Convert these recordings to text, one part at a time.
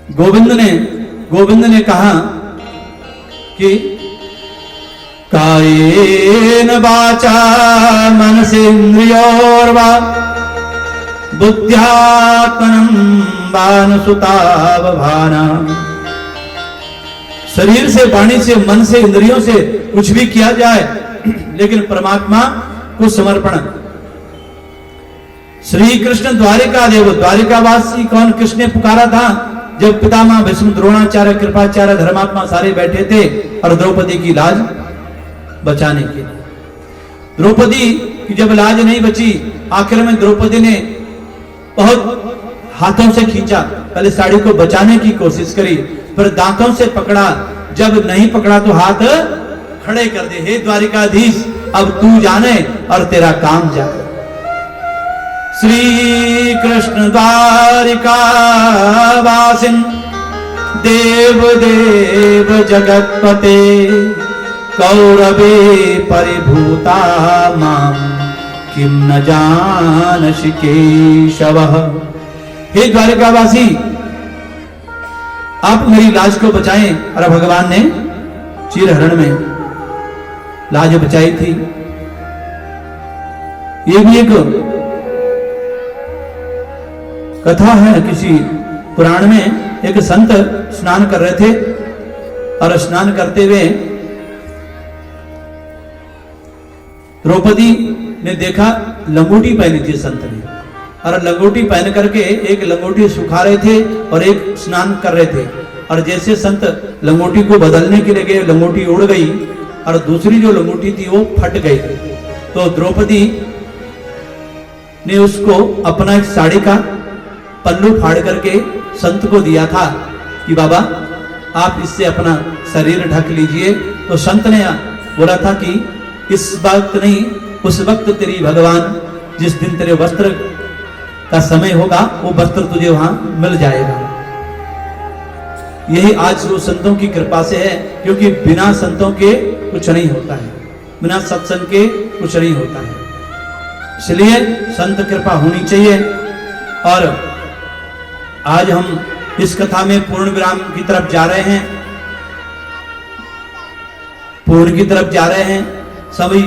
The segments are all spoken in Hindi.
गोविंद ने कहा कि कायेन वाचा मनसेन्द्रियोर्वा बुद्ध्यात्मनं वानसुतावभाना। शरीर से, वाणी से, मन से, इंद्रियों से कुछ भी किया जाए, लेकिन परमात्मा को समर्पण। श्री कृष्ण द्वारिका देव, द्वारिकावासी कौन? कृष्ण ने पुकारा था जब पितामह भीष्म, द्रोणाचार्य, कृपाचार्य, धर्मात्मा सारे बैठे थे और द्रौपदी की लाज बचाने के लिए। द्रौपदी की जब लाज नहीं बची, आखिर में द्रौपदी ने बहुत हाथों से खींचा, पहले साड़ी को बचाने की कोशिश करी, फिर दांतों से पकड़ा, जब नहीं पकड़ा तो हाथ खड़े कर दे। हे द्वारिकाधीश, अब तू जाने और तेरा काम जाने। श्री कृष्ण द्वारिका वासिन देव देव जगतपते कौरवे परिभूता माम किम न जानसि केशवः। हे द्वारिकावासी, आप मेरी लाज को बचाएं। और भगवान ने चीरहरण में लाज बचाई थी। ये भी एक कथा है, किसी पुराण में एक संत स्नान कर रहे थे और स्नान करते हुए द्रौपदी ने देखा लंगोटी पहनी थी संत ने, और लंगोटी पहन करके एक लंगोटी सुखा रहे थे और एक स्नान कर रहे थे। और जैसे संत लंगोटी को बदलने के लिए गए, लंगोटी उड़ गई और दूसरी जो लंगोटी थी वो फट गई। तो द्रौपदी ने उसको अपना एक साड़ी का पल्लू फाड़ करके संत को दिया था कि बाबा आप इससे अपना शरीर ढक लीजिए। तो संत ने बोला था कि इस वक्त नहीं, उस वक्त तेरी भगवान, जिस दिन तेरे वस्त्र का समय होगा, वो वस्त्र तुझे वहां मिल जाएगा। यही आज वो संतों की कृपा से है, क्योंकि बिना संतों के कुछ नहीं होता है, बिना सत्संग के कुछ नहीं होता है। इसलिए संत कृपा होनी चाहिए। और आज हम इस कथा में पूर्ण विराम की तरफ जा रहे हैं, पूर्ण की तरफ जा रहे हैं। सभी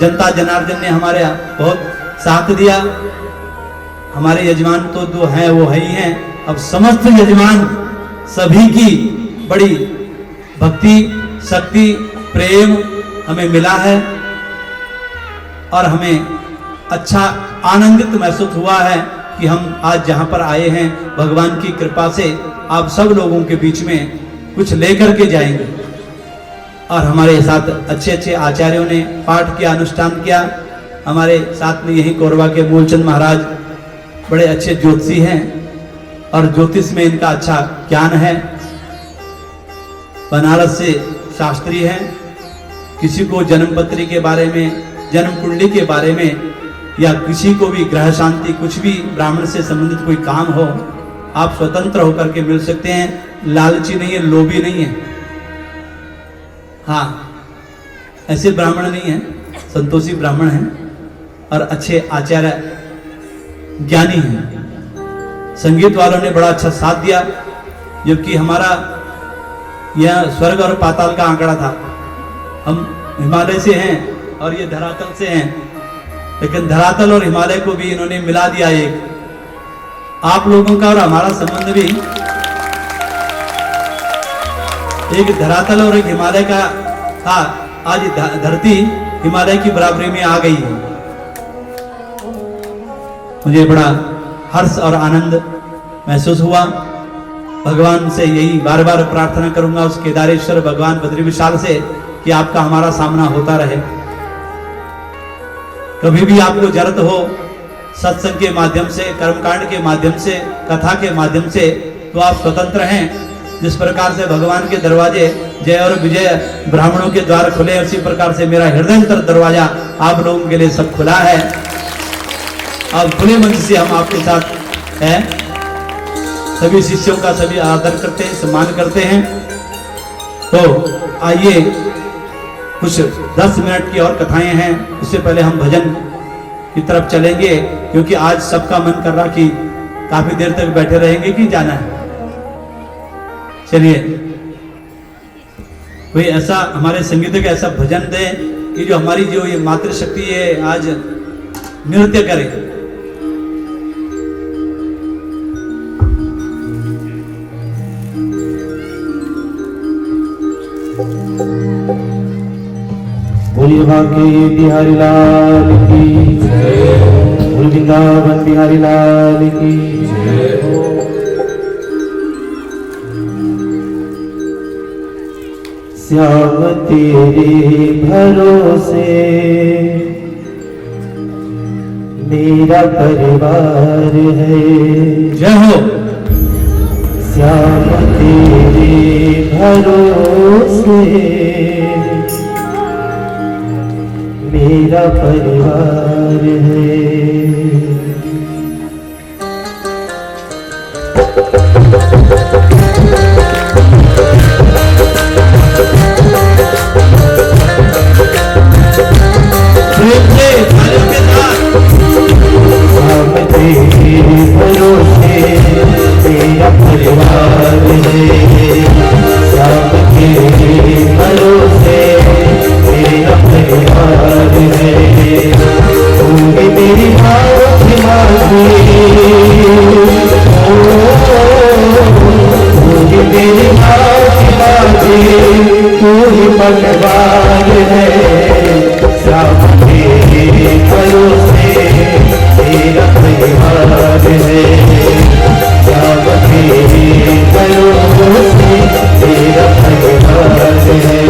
जनता जनार्दन ने हमारे बहुत साथ दिया। हमारे यजमान तो दो हैं, वो है ही हैं। अब समस्त यजमान सभी की बड़ी भक्ति, शक्ति, प्रेम हमें मिला है और हमें अच्छा आनंदित महसूस हुआ है कि हम आज जहां पर आए हैं, भगवान की कृपा से आप सब लोगों के बीच में कुछ लेकर के जाएंगे। और हमारे साथ अच्छे अच्छे आचार्यों ने पाठ किया, अनुष्ठान किया। हमारे साथ में यही कोरबा के मूलचंद महाराज बड़े अच्छे ज्योतिषी हैं और ज्योतिष में इनका अच्छा ज्ञान है। बनारस से शास्त्री हैं। किसी को जन्म पत्री के बारे में, जन्म कुंडली के बारे में, या किसी को भी ग्रह शांति, कुछ भी ब्राह्मण से संबंधित कोई काम हो, आप स्वतंत्र होकर के मिल सकते हैं। लालची नहीं है, लोभी नहीं है। हाँ, ऐसे ब्राह्मण नहीं है, संतोषी ब्राह्मण हैं और अच्छे आचार्य, ज्ञानी हैं। संगीत वालों ने बड़ा अच्छा साथ दिया, जबकि हमारा यह स्वर्ग और पाताल का आंकड़ा था। हम हिमालय से हैं और ये धरातल से हैं, लेकिन धरातल और हिमालय को भी इन्होंने मिला दिया। एक आप लोगों का और हमारा संबंध भी एक धरातल और एक हिमालय का था। आज धरती हिमालय की बराबरी में आ गई है। मुझे बड़ा हर्ष और आनंद महसूस हुआ। भगवान से यही बार बार प्रार्थना करूंगा, उस केदारेश्वर भगवान बद्री विशाल से, कि आपका हमारा सामना होता रहे। कभी भी आपको जरूरत हो सत्संग के माध्यम से, कर्मकांड के माध्यम से, कथा के माध्यम से, तो आप स्वतंत्र हैं। जिस प्रकार से भगवान के दरवाजे जय और विजय, ब्राह्मणों के द्वार खुले, उसी प्रकार से मेरा हृदय दरवाजा आप लोगों के लिए सब खुला है। अब खुले मन से हम आपके साथ हैं। सभी शिष्यों का सभी आदर करते हैं, सम्मान करते हैं। तो आइए, कुछ 10 मिनट की और कथाएं हैं, उससे पहले हम भजन की तरफ चलेंगे, क्योंकि आज सबका मन कर रहा कि काफी देर तक बैठे रहेंगे कि जाना है। चलिए कोई ऐसा हमारे संगीत का ऐसा भजन दे कि जो हमारी जो ये मातृशक्ति है आज नृत्य करे। बोलिए बांके बिहारी लाल की जय, बोल वृंदावन बिहारी लाल की जय। श्याम तेरे भरोसे मेरा परिवार है, जय हो। श्याम तेरे भरोसे मेरा परिवार है। हम तेरे भरोसे मेरा परिवार है, सब तेरे भरोसे मेरा परिवार है। तूने मेरी बात मानी, तूने मेरी बात मानी, तू ही भगवान है। सब तेरे भरोसे मेरा परिवार है, सब तेरे भरोसे मेरा परिवार है।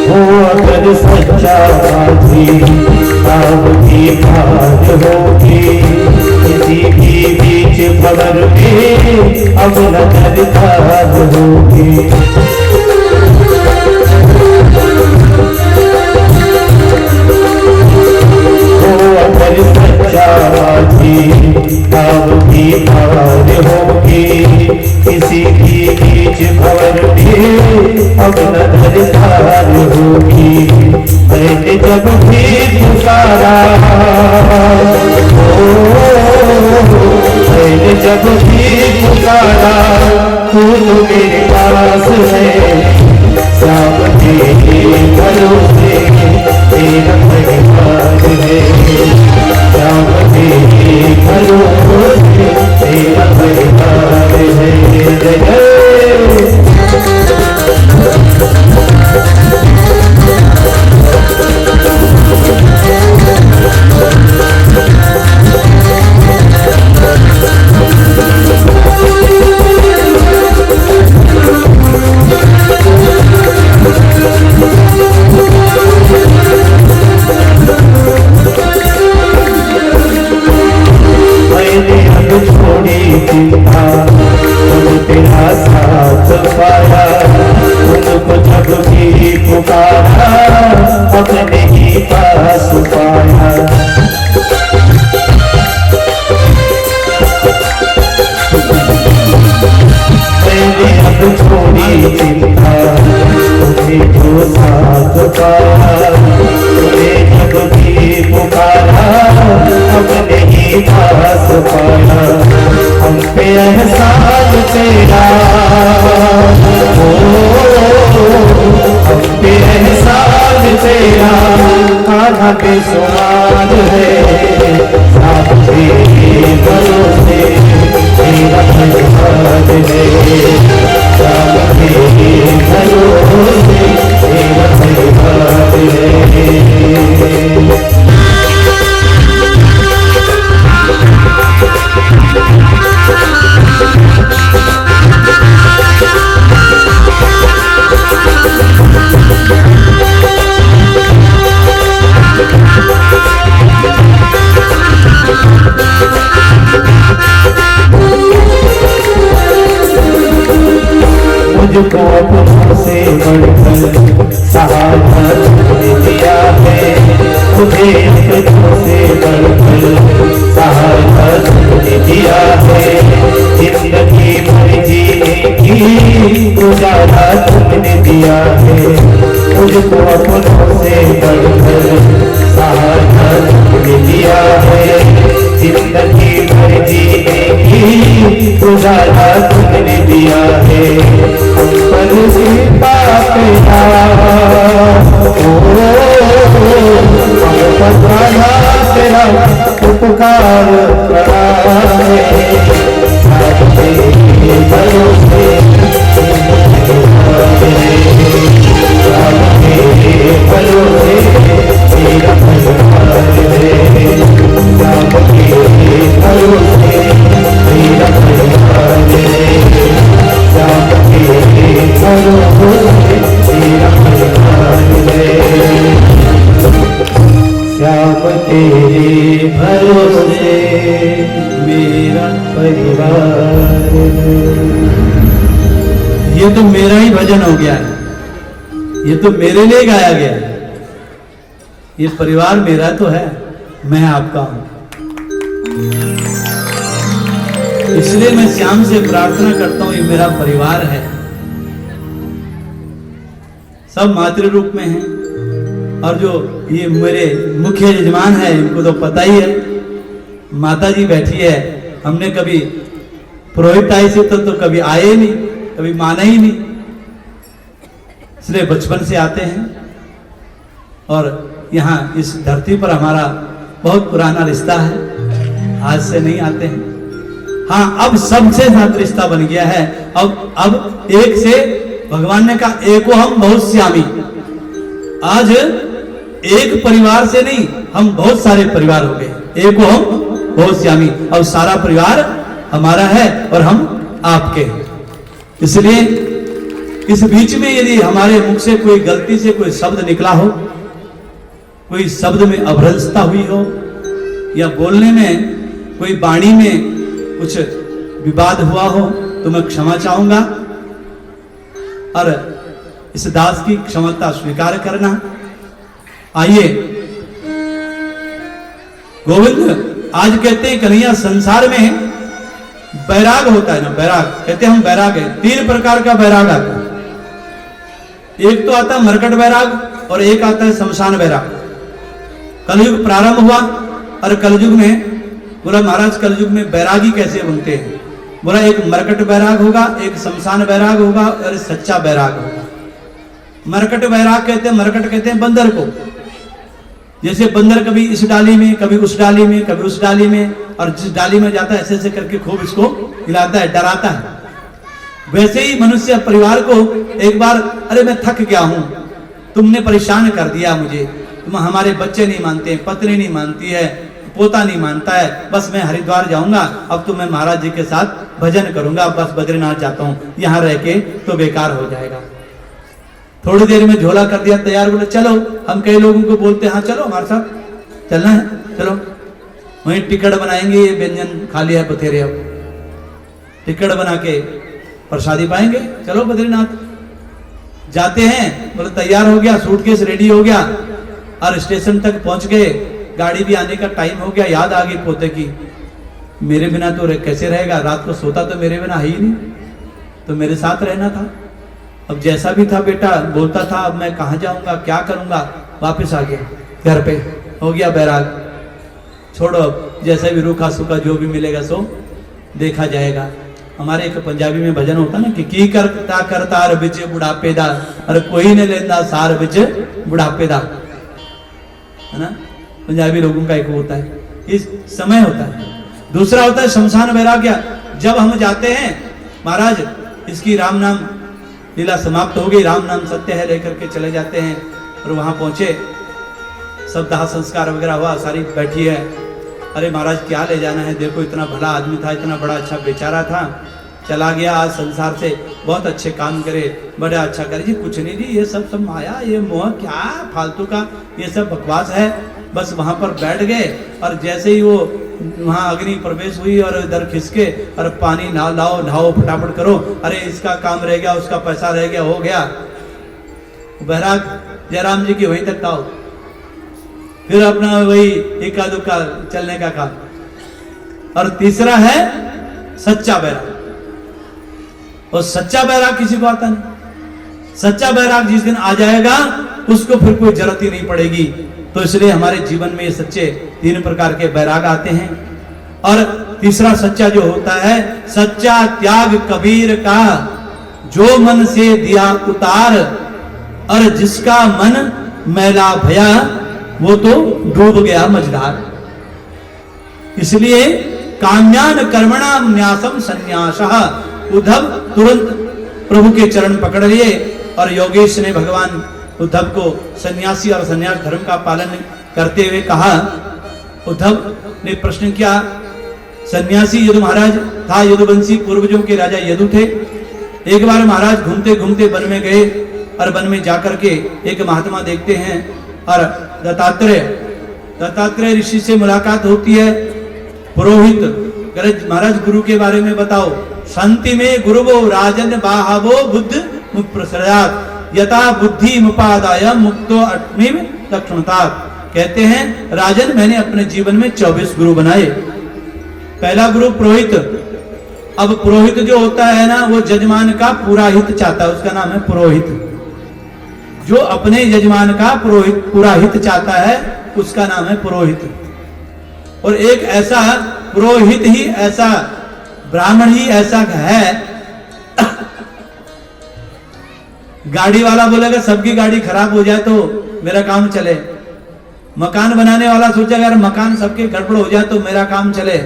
हो अगर सच्चा बाजी अब की बात होगी, किसी भी बीच खबर में अब नजर खाद होगी। हो अगर सच्चा बाजी अब की बात होगी, किसी भी बीच खबर में अब नजर खाद होगी। मैंने जब भी पुकारा, मैंने जब भी पुकारा, तू तो मेरे पास है। सब तेरे भरोसे मेरा परिवार है, सब तेरे भरोसे मेरा परिवार है। मैंने अब छोड़ी चिंता, तुम तेरा साथ पाया, तुमको जब भी पुकारा अपने ही पास पाया। मैंने अब छोड़ी चिंता, तुम्हें जो साथ पाया, तुम्हें जब भी पुकारा अपने ही पास पाया। हम पे एहसान तेरा, हम पे एहसान तेरा आधा बेसुमार है। साथ तेरे भरोसे मेरा परिवार है, साथ तेरे भरोसे मेरा परिवार है। मुझको अपनों से बढ़कर सहारा तुमने दिया है, मुझे अपनों से बढ़कर सहारा तुमने दिया है, जिंदगी भर जीने की गुजारा तुमने दिया है, मुझको अपनों से बढ़कर सहारा तुमने दिया है, जिंदगी भर जीने की गुजारा तुमने दिया है, हम पर कृपा तेरा हम पर तेरा उपकार करा है, आपके भरोसे आपके भरोसे तेरा परिवार है, आपके भरोसे तेरा परिवार है, आपके भरोसे तेरा परिवार है, श्याम तेरे भरोसे मेरा परिवार है। ये तो मेरा ही भजन हो गया है, ये तो मेरे लिए गाया गया है, ये परिवार मेरा तो है, मैं आपका हूं। इसलिए मैं श्याम से प्रार्थना करता हूं, ये मेरा परिवार है, सब मातृ रूप में हैं, और जो ये मेरे मुख्य यजमान है इनको तो पता ही है, माता जी बैठी है, हमने कभी पुरोहित आए से तो कभी आए ही नहीं, कभी माना ही नहीं, इसलिए बचपन से आते हैं, और यहाँ इस धरती पर हमारा बहुत पुराना रिश्ता है, आज से नहीं आते हैं। हाँ, अब सबसे साथ रिश्ता बन गया है, अब एक से भगवान ने कहा एको हम बहुत श्यामी, आज एक परिवार से नहीं हम बहुत सारे परिवार हो गए, एको हम बहुत श्यामी, अब सारा परिवार हमारा है और हम आपके। इसलिए इस बीच में यदि हमारे मुख से कोई गलती से कोई शब्द निकला हो, कोई शब्द में अभ्रंशता हुई हो, या बोलने में कोई वाणी में कुछ विवाद हुआ हो, तो मैं क्षमा चाहूंगा, और इस दास की क्षमता स्वीकार करना। आइए, गोविंद आज कहते हैं कन्हैया संसार में बैराग होता है ना, बैराग कहते हैं हम बैराग है, 3 प्रकार का बैराग आता है, एक तो आता है मरकट बैराग और एक आता है शमशान बैराग। कलयुग प्रारंभ हुआ और कलयुग में बोला महाराज कलयुग में बैरागी कैसे बनते हैं, बोला एक मरकट बैराग होगा, एक शमशान बैराग होगा और सच्चा बैराग होगा। मरकट बैराग कहते हैं, मरकट कहते हैं बंदर को, जैसे बंदर कभी इस डाली में कभी उस डाली में कभी उस डाली में, और जिस डाली में जाता है ऐसे ऐसे करके खूब इसको हिलाता है, डराता है। वैसे ही मनुष्य परिवार को एक बार, अरे मैं थक गया हूं, तुमने परेशान कर दिया मुझे, तुम हमारे बच्चे नहीं मानते हैं, पत्नी नहीं मानती है, पोता नहीं मानता है, बस मैं हरिद्वार जाऊंगा, अब तो मैं महाराज जी के साथ भजन करूंगा, बस बद्रीनाथ जाता हूं, यहां रह के तो बेकार हो जाएगा। थोड़ी देर में झोला कर दिया तैयार, बोले चलो, हम कई लोगों को बोलते हैं हाँ चलो हमारे साथ चलना है, चलो वहीं टिकट बनाएंगे, ये व्यंजन खा लिया है बथेरे, अब टिकट बना के प्रसादी पाएंगे, चलो बद्रीनाथ जाते हैं। बोले तैयार हो गया, सूटकेस रेडी हो गया, और स्टेशन तक पहुंच गए, गाड़ी भी आने का टाइम हो गया, याद आ गई पोते की, मेरे बिना तो कैसे रहेगा, रात को सोता तो मेरे बिना है ही नहीं, तो मेरे साथ रहना था। अब जैसा भी था बेटा बोलता था, अब मैं कहाँ जाऊंगा, क्या करूंगा, वापस आ गया घर पे, हो गया बैराग, छोड़ो अब जैसा भी रूखा सूखा जो भी मिलेगा सो देखा जाएगा। हमारे एक पंजाबी में भजन होता ना कि की करता करता बिच बुढ़ापे दा, अरे कोई ने लेंदा सार बिच बुढ़ापे दा, है ना, पंजाबी लोगों का एक होता है, इस समय होता है। दूसरा होता है शमशान बैराग्य, जब हम जाते हैं महाराज इसकी राम नाम लीला समाप्त हो गई, राम नाम सत्य है लेकर के चले जाते हैं, और वहां पहुंचे, सब दाह संस्कार वगैरह हुआ, सारी बैठी है, अरे महाराज क्या ले जाना है, देखो इतना भला आदमी था, इतना बड़ा अच्छा बेचारा था, चला गया आज संसार से, बहुत अच्छे काम करे, बड़ा अच्छा करे जी, कुछ नहीं जी, ये सब माया, ये मोह, क्या फालतू का ये सब बकवास है। बस वहां पर बैठ गए, और जैसे ही वो वहां अग्नि प्रवेश हुई और इधर खिसके और पानी नहाओ फटाफट करो, अरे इसका काम रह गया, उसका पैसा रह गया, हो गया। बैराग जयराम जी की वहीं तक था। फिर अपना वही इक्का दुक्का चलने का काम। और तीसरा है सच्चा बैराग, और सच्चा बैराग किसी को आता नहीं। सच्चा बैराग जिस दिन आ जाएगा उसको फिर कोई जरूरत ही नहीं पड़ेगी। तो इसलिए हमारे जीवन में ये सच्चे 3 प्रकार के बैराग आते हैं। और तीसरा सच्चा जो होता है, सच्चा त्याग कबीर का, जो मन से दिया उतार, और जिसका मन मैला भया वो तो डूब गया मझधार। इसलिए काम्यान कर्मणाम न्यासम संन्यासः। उद्धव तुरंत प्रभु के चरण पकड़ लिए और योगेश ने भगवान उद्धव को सन्यासी और सन्यास धर्म का पालन करते हुए कहा। उद्धव ने प्रश्न किया, सन्यासी यदु महाराज था, यदुवंशी पूर्वजों के राजा यदु थे। एक बार महाराज घूमते घूमते वन में गए और वन में जाकर के एक महात्मा देखते हैं और दत्तात्रेय ऋषि से मुलाकात होती है। पुरोहित महाराज गुरु के बारे में बताओ। शांति में गुरुवो राजन बाहवो बुद्ध मुप्रसरात यथा बुद्धि मुपादाय मुक्तो अट्मिव लक्ष्मणतात। कहते हैं राजन, मैंने अपने जीवन में 24 गुरु बनाए। पहला गुरु पुरोहित। अब पुरोहित जो होता है ना, वो जजमान का पूरा हित चाहता है, उसका नाम है पुरोहित। जो अपने यजमान का पूरा हित चाहता है उसका नाम है पुरोहित। और एक ऐसा पुरोहित ही ऐसा, ब्राह्मण ही ऐसा है, गाड़ी वाला बोलेगा सबकी गाड़ी खराब हो जाए तो मेरा काम चले। मकान बनाने वाला सोचेगा यार मकान सबके गड़बड़ हो जाए तो मेरा काम चले।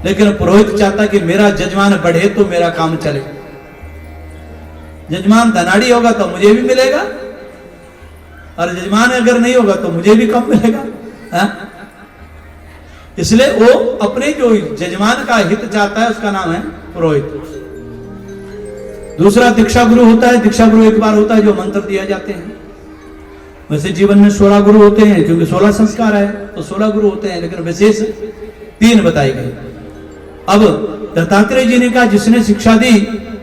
लेकिन पुरोहित चाहता कि मेरा जजमान बढ़े तो मेरा काम चले। जजमान धनाड़ी होगा तो मुझे भी मिलेगा, और जजमान अगर नहीं होगा तो मुझे भी कम मिलेगा। हा? इसलिए वो अपने जो जजमान का हित चाहता है उसका नाम है पुरोहित। दूसरा दीक्षा गुरु होता है। दीक्षा गुरु एक बार होता है जो मंत्र दिया जाते हैं। वैसे जीवन में 16 गुरु होते हैं, क्योंकि 16 संस्कार है तो 16 गुरु होते हैं, लेकिन विशेष 3 बताए गए। अब दत्तात्रेय जी ने कहा जिसने शिक्षा दी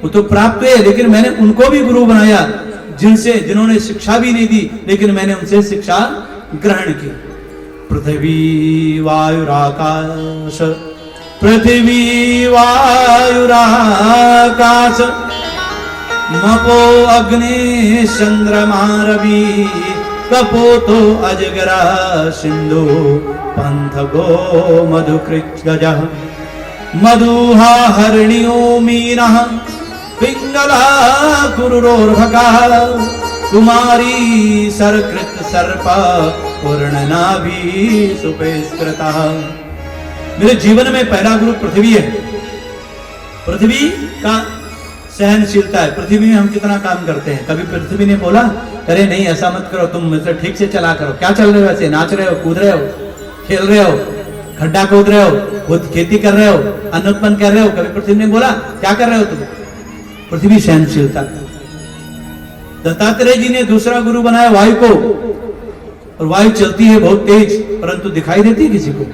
वो तो प्राप्त हुए, लेकिन मैंने उनको भी गुरु बनाया जिन्होंने शिक्षा भी नहीं दी, लेकिन मैंने उनसे शिक्षा ग्रहण की। पृथ्वी वायुराकाश, पृथ्वी वायुराकाश, मपो अग्नि चंद्रमा रवि, कपोतो अजगरा सिंधु, पंथ गो मधुकृत गजः, मधुहा हरिण्यो मीनः, पिंगला कुरुरोर्भका, कुमारी सरकृत सर्प, पूर्णनाभि सुपेस्कृतः। मेरे जीवन में पहला गुरु पृथ्वी है। पृथ्वी का सहनशीलता है। पृथ्वी में हम कितना काम करते हैं। कभी पृथ्वी ने बोला अरे नहीं ऐसा मत करो, तुम मुझसे ठीक से चला करो। क्या चल रहे हो ऐसे, नाच रहे हो, कूद रहे हो, खेल रहे हो, खड्डा खोद रहे हो, खुद खेती कर रहे हो, अन्न उत्पन्न कर रहे हो। कभी पृथ्वी ने बोला क्या कर रहे हो तुम। पृथ्वी सहनशीलता। दत्तात्रेय जी ने दूसरा गुरु बनाया वायु को, और वायु चलती है बहुत तेज, परंतु दिखाई देती है किसी को।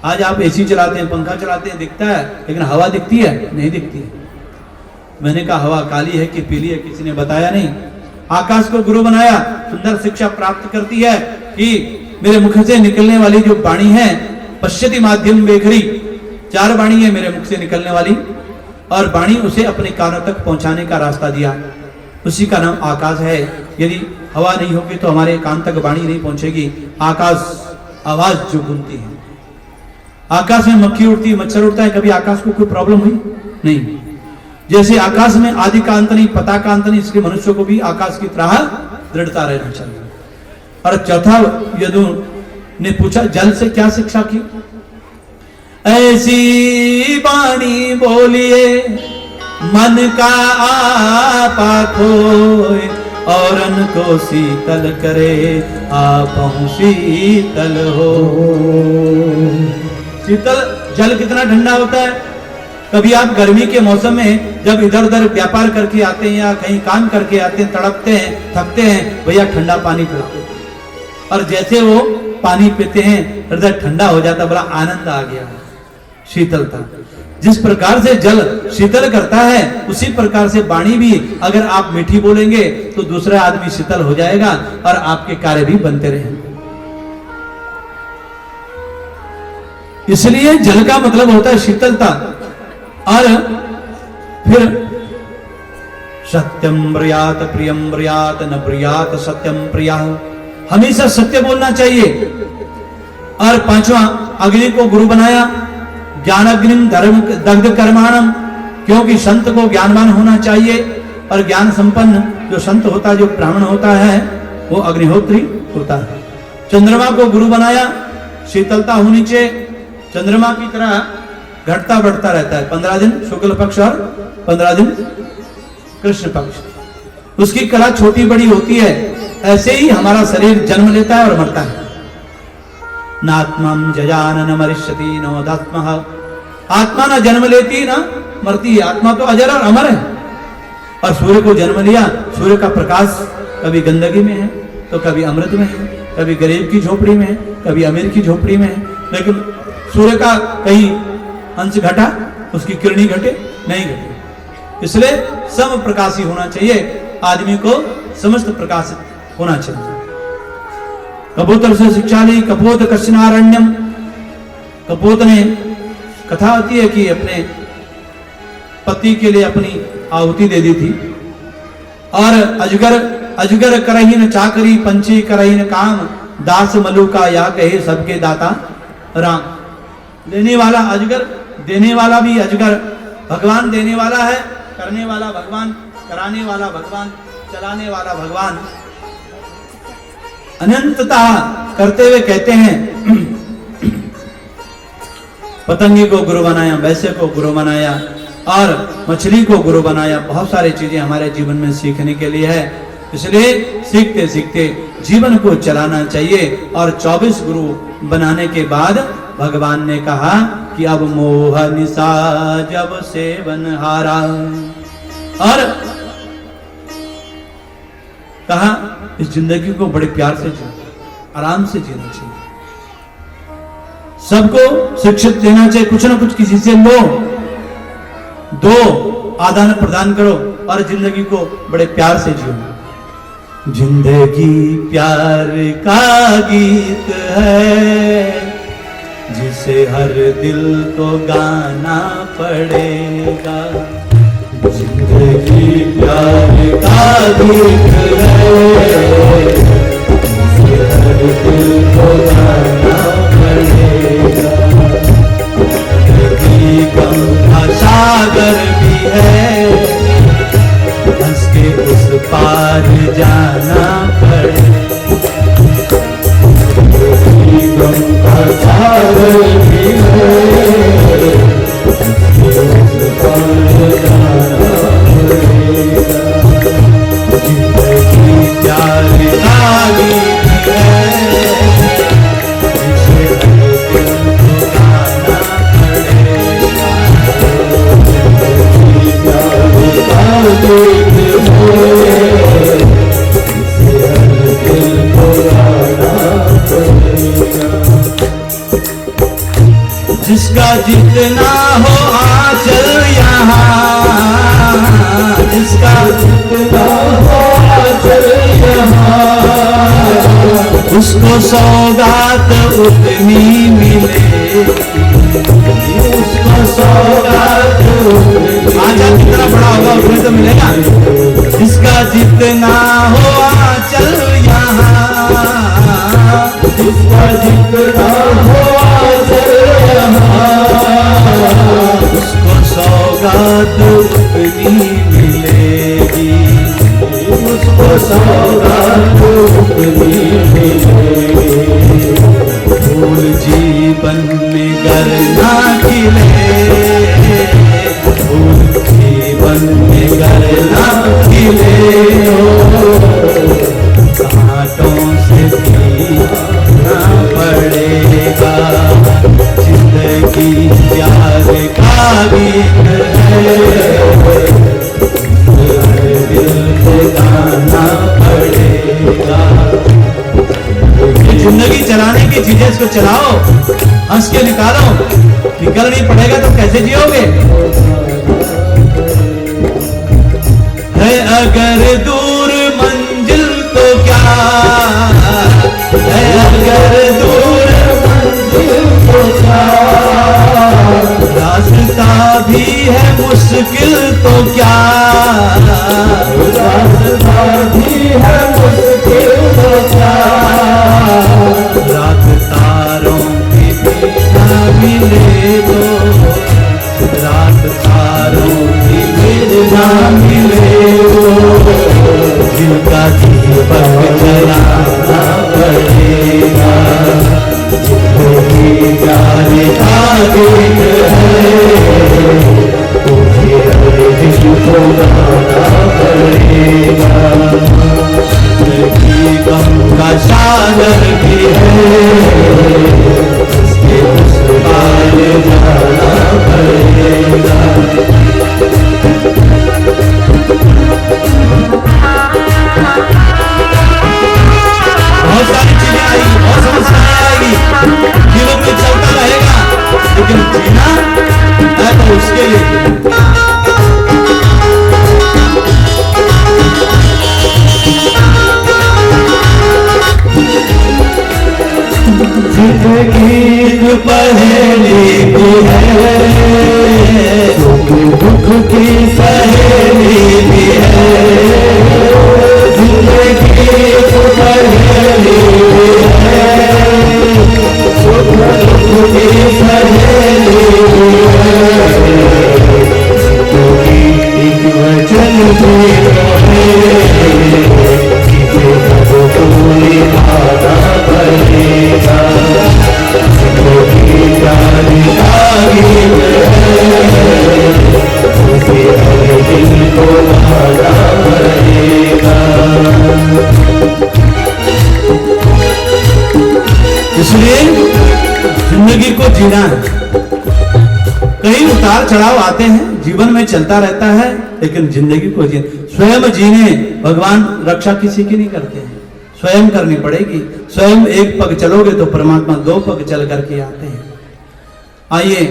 आज आप एसी चलाते हैं, पंखा चलाते हैं, दिखता है, लेकिन हवा दिखती है नहीं दिखती है। मैंने कहा हवा काली है कि पीली है, किसी ने बताया नहीं। आकाश को गुरु बनाया, सुंदर शिक्षा प्राप्त करती है कि मेरे मुख से निकलने वाली जो वाणी है, पश्यति माध्यम वेखरी, 4 वाणी है मेरे मुख से निकलने वाली, और वाणी उसे अपने कानों तक पहुंचाने का रास्ता दिया, उसी का नाम आकाश है। यदि हवा नहीं होगी तो हमारे कान तक वाणी नहीं पहुंचेगी। आकाश आवाज जो गुनती है। आकाश में मक्खी उड़ती, मच्छर उड़ता है, कभी आकाश को कोई प्रॉब्लम हुई नहीं। जैसे आकाश में आदि का अंत नहीं, पता का अंत नहीं, इसलिए मनुष्य को भी आकाश की तरह दृढ़ता रहना चाहिए। और चौथा यदु ने पूछा जल से क्या शिक्षा की। ऐसी वाणी बोलिए मन का आपा खोए, औरन को शीतल करे आप शीतल हो। शीतल जल कितना ठंडा होता है। कभी आप गर्मी के मौसम में जब इधर उधर व्यापार करके आते हैं या कहीं काम करके आते हैं, तड़पते हैं, थकते हैं, भैया ठंडा पानी पीते हैं। और जैसे वो पानी पीते हैं हृदय ठंडा हो जाता, बड़ा आनंद आ गया, शीतलता। जिस प्रकार से जल शीतल करता है उसी प्रकार से वाणी भी अगर आप मीठी बोलेंगे तो दूसरा आदमी शीतल हो जाएगा और आपके कार्य भी बनते रहेंगे। इसलिए जल का मतलब होता है शीतलता। और फिर सत्यम ब्रयात प्रियम ब्रयात न ब्रयात सत्यम प्रिया, हमेशा सत्य बोलना चाहिए। और पांचवा, अग्नि को गुरु बनाया, ज्ञान अग्निम धर्म दग्ध कर्माणम, क्योंकि संत को ज्ञानवान होना चाहिए और ज्ञान संपन्न जो संत होता है, जो ब्राह्मण होता है, वो अग्निहोत्री होता है। चंद्रमा को गुरु बनाया, शीतलता होनी चाहिए, चंद्रमा की तरह घटता बढ़ता रहता है, 15 दिन शुक्ल पक्ष और 15 दिन कृष्ण पक्ष, उसकी कला छोटी बड़ी होती है। ऐसे ही हमारा शरीर जन्म लेता है और मरता है। नात्मम जजानन मरिष्यति नोदात्मः, आत्मा ना जन्म लेती ना मरती है, आत्मा तो अजर और अमर है। और सूर्य को जन्म लिया, सूर्य का प्रकाश कभी गंदगी में है तो कभी अमृत में है, कभी गरीब की झोपड़ी में है, कभी अमीर की झोपड़ी में है, लेकिन सूर्य का कहीं अंश घटा, उसकी किरणी घटे नहीं घटे। इसलिए सम प्रकाशी होना चाहिए, आदमी को समस्त प्रकाशित होना चाहिए। कपोतर से शिक्षा ली, कपोत कश्नारण्यम, कपोत ने कथा होती है कि अपने पति के लिए अपनी आहुति दे दी थी। और अजगर अजगर करही न चाकरी, पंछी करही न काम, दास मलु का या कहे सबके दाता राम। देने वाला अजगर, देने वाला भी अजगर, भगवान देने वाला है, करने वाला भगवान, कराने वाला भगवान, चलाने वाला भगवान। अनंतता करते हुए कहते हैं पतंगे को गुरु बनाया, वैसे को गुरु बनाया और मछली को गुरु बनाया। बहुत सारी चीजें हमारे जीवन में सीखने के लिए है, इसलिए सीखते सीखते जीवन को चलाना चाहिए। और 24 गुरु बनाने के बाद भगवान ने कहा कि अब मोह निशा जब सेवन हारा, और कहा इस जिंदगी को बड़े प्यार से जीना, आराम से जीना चाहिए, सबको शिक्षित देना चाहिए, कुछ ना कुछ किसी से लो, दो, आदान प्रदान करो और जिंदगी को बड़े प्यार से जियो। जिंदगी प्यार का गीत है जिसे हर दिल को गाना पड़ेगा। जिंदगी प्यार का गीत है जिसे हर दिल को गाना पड़ेगा। जिंदगी गम का सागर भी है, हंस के उस पार जाना पड़ेगा। जिंदगी गम का सागर भी है, उस पार जाना पड़ेगा। जिंदगी प्यार का गीत है जिसे हर दिल को गाना पड़ेगा। जिंदगी प्यार का गीत है जिसे हर दिल को गाना पड़ेगा। जिसका जितना हो आंचल यहाँ, जिसका जितना हो आंचल यहाँ, उसको सौगात उतनी मिलेगी, उसको सौगात उतनी। आंचल जितना बड़ा होगा उतनी तो मिलेगा। जिसका जितना हो आंचल यहाँ, जिसका जितना हो आंचल उसको सौगात उतनी मिलेगी, उसको सौगात उतनी मिलेगी। फूल जीवन में गर ना खिले, फूल जीवन में गर ना खिले, कांटों से पीना पड़ेगा। जिंदगी प्यार का गीत है, दिल से गाना पड़ेगा। ये जिंदगी चलाने की की चीजें इसको चलाओ, हंस के निकालो। निकल नहीं पड़ेगा तो कैसे जियोगे? है अगर दूर मंजिल तो क्या, है अगर दूर मंजिल तो क्या, रास्ता भी है मुश्किल तो क्या, रास्ता भी है मुश्किल तो क्या, रात तारों की बिना मिले तो, रात तारों की बिना मिले तो, जिनका दीपक जलाना पड़ेगा, जिंदगी जाने का दिन है, तुझे हर दिन को गाना पड़ेगा। जिंदगी गम का सागर भी है, उसके उस पार जाना पड़ेगा। बहुत सारी चीजें आएगी, बहुत समस्याएं आएगी, जीवन में चलता रहेगा, लेकिन जीना है तो उसके लिए। जिंदगी पहेली भी है, दुख की सहेली भी है, जिंदगी पहेली भी है, दुख की सहेली भी है, जिंदगी एक वचन भी है, किसे तो निभाना पड़ेगा, जिंदगी जाने का गीत है, उसे हर दिन को गाना पड़ेगा। इसलिए जिंदगी को जीना है। कई उतार चढ़ाव आते हैं, जीवन में चलता रहता है, लेकिन जिंदगी को जीना, स्वयं जीने। भगवान रक्षा किसी की नहीं करते हैं, स्वयं करनी पड़ेगी। स्वयं एक पग चलोगे तो परमात्मा दो पग चल करके आते हैं। आइए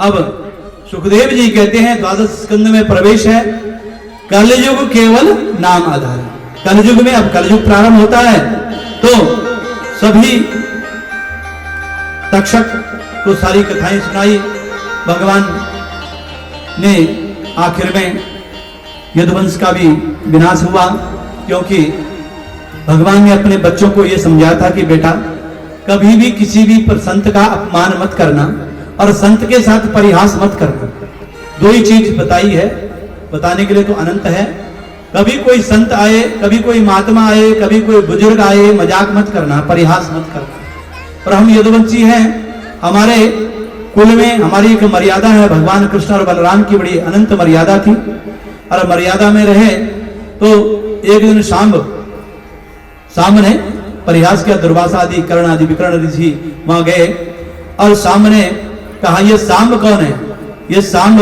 अब सुखदेव जी कहते हैं, द्वादश स्कंद में प्रवेश है। कलयुग केवल नाम आधार। कलयुग में अब कलयुग प्रारंभ होता है, तो सभी तक्षक को सारी कथाएं सुनाई। भगवान ने आखिर में यदुवंश का भी विनाश हुआ, क्योंकि भगवान ने अपने बच्चों को यह समझाया था कि बेटा कभी भी किसी भी संत का अपमान मत करना और संत के साथ परिहास मत करना। दो ही चीज बताई है, बताने के लिए तो अनंत है। कभी कोई संत आए, कभी कोई महात्मा आए, कभी कोई बुजुर्ग आए, मजाक मत करना, परिहास मत करना। और हम यदुवंशी हैं, हमारे कुल में हमारी एक मर्यादा है। भगवान कृष्ण और बलराम की बड़ी अनंत मर्यादा थी, और मर्यादा में रहे तो एक दिन सांब ने परिहास किया। दुर्वासा आदि, कर्ण आदि, विकर्ण ऋषि वहां गए और सांब ने कहा, ये सांब कौन है? ये सांब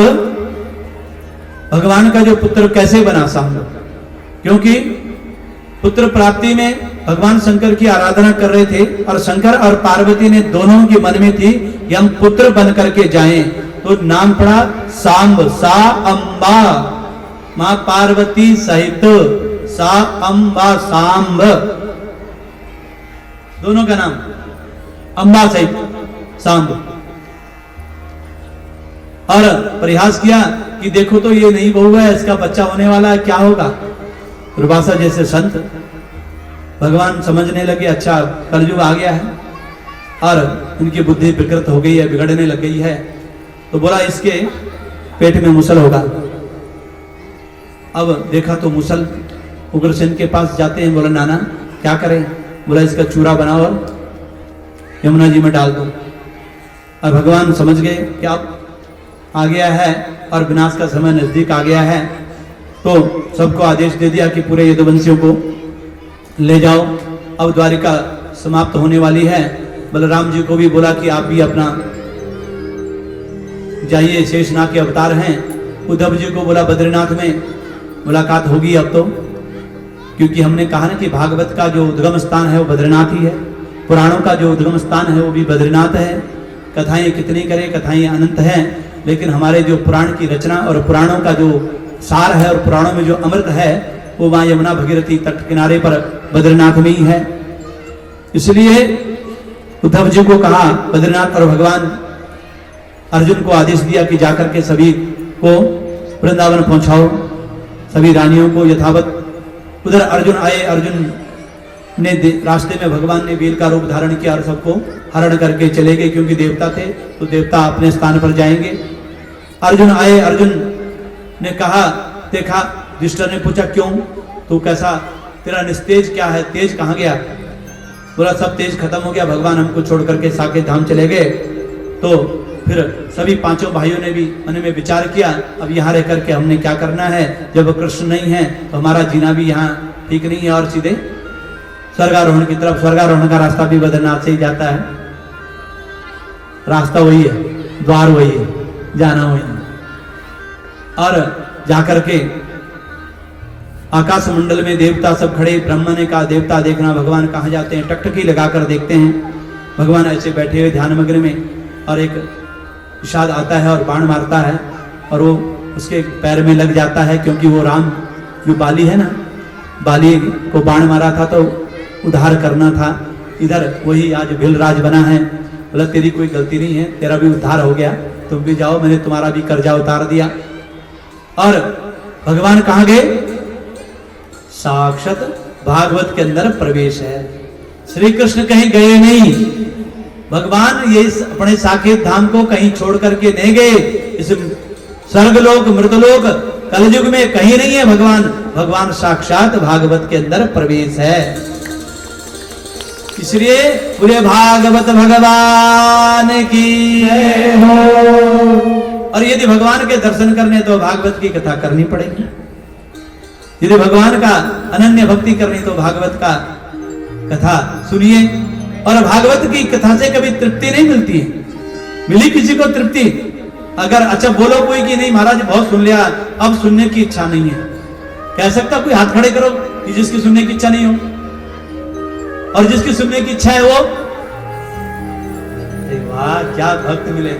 भगवान का जो पुत्र कैसे बना सांब? क्योंकि पुत्र प्राप्ति में भगवान शंकर की आराधना कर रहे थे, और शंकर और पार्वती ने दोनों के मन में थी कि हम पुत्र बन करके जाएं, तो नाम पड़ा सांब। सा अंबा, मां पार्वती सहित सा अंबा, सांब दोनों का नाम, अंबा सहित सांब। और परिहास किया कि देखो तो ये नहीं बहू है, इसका बच्चा होने वाला है, क्या होगा? दुर्वासा जैसे संत भगवान समझने लगे, अच्छा कलयुग आ गया है और इनकी बुद्धि विकृत हो गई है, बिगड़ने लग गई है, तो बोला इसके पेट में मुसल होगा। अब देखा तो मुसल, उग्रसेन के पास जाते हैं, बोला नाना क्या करें? बोला इसका चूरा बनाओ और यमुना जी में डाल दो। और भगवान समझ गए कि अब आ गया है और विनाश का समय नजदीक आ गया है, तो सबको आदेश दे दिया कि पूरे यदुवंशियों को ले जाओ, अब द्वारिका समाप्त होने वाली है। बलराम जी को भी बोला कि आप भी अपना जाइए, शेषनाग के अवतार हैं। उद्धव जी को बोला बद्रीनाथ में मुलाकात होगी अब तो, क्योंकि हमने कहा ना कि भागवत का जो उद्गम स्थान है वो बद्रीनाथ ही है। पुराणों का जो उद्गम स्थान है वो भी बद्रीनाथ है। कथाएं कितनी करें, कथाएं अनंत हैं, लेकिन हमारे जो पुराण की रचना और पुराणों का जो सार है और पुराणों में जो अमृत है वो वहां यमुना भगीरथी तट किनारे पर बद्रीनाथ में ही है। इसलिए उद्धव जी को कहा बद्रीनाथ, और भगवान अर्जुन को आदेश दिया कि जाकर के सभी को वृंदावन पहुंचाओ, सभी रानियों को यथावत। उधर अर्जुन आए, अर्जुन ने रास्ते में भगवान ने बेल का रूप धारण किया और सबको हरण करके चले गए, क्योंकि देवता थे तो देवता अपने स्थान पर जाएंगे। अर्जुन आए, अर्जुन ने कहा, देखा, युधिष्ठिर ने पूछा क्यों, तू कैसा, तेरा निस्तेज क्या है, तेज कहां गया? बोला सब तेज खत्म हो गया, भगवान हमको छोड़ करके साकेत धाम चले गए। तो फिर सभी पांचों भाइयों ने भी मन में विचार किया, अब यहाँ रह करके हमने क्या करना है, जब कृष्ण नहीं है तो हमारा जीना भी यहाँ ठीक नहीं है, और सीधे स्वर्गारोहण की तरफ, स्वर्गारोहण का रास्ता भी बद्रीनाथ से ही जाता है, रास्ता वही है, द्वार वही है, जाना वही है। और जाकर के आकाश मंडल में देवता सब खड़े, ब्रह्मा ने कहा देवता देखना भगवान कहाँ जाते हैं, टकटकी लगाकर देखते हैं, भगवान ऐसे बैठे हुए ध्यान मग्न में, और एक विषाद आता है और बाण मारता है और वो उसके पैर में लग जाता है, क्योंकि वो राम जो बाली है ना, बाली को बाण मारा था तो उद्धार करना था। इधर वही आज भिलराज बना है, बोला तेरी कोई गलती नहीं है, तेरा भी उद्धार हो गया, तुम भी जाओ, मैंने तुम्हारा भी कर्जा उतार दिया। और भगवान कहाँ गए? साक्षात भागवत के अंदर प्रवेश है। श्री कृष्ण कहीं गए नहीं, भगवान ये अपने साकेत धाम को कहीं छोड़ करके नहीं गए। इस स्वर्गलोक मृतलोक कलयुग में कहीं नहीं है भगवान, भगवान साक्षात भागवत के अंदर प्रवेश है। इसलिए पूरे भागवत भगवान की जय हो। और यदि भगवान के दर्शन करने तो भागवत की कथा करनी पड़ेगी, यदि भगवान का अनन्य भक्ति करनी तो भागवत का कथा सुनिए। और भागवत की कथा से कभी तृप्ति नहीं मिलती है, मिली किसी को तृप्ति? अगर अच्छा बोलो कोई कि नहीं महाराज बहुत सुन लिया, अब सुनने की इच्छा नहीं है, कह सकता कोई? हाथ खड़े करो कि जिसकी सुनने की इच्छा नहीं हो, और जिसकी सुनने की इच्छा है वो, वाह क्या भक्त मिले।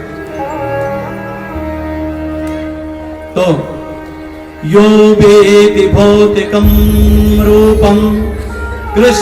तो यो वेति भौतिकम रूपम कृष्ण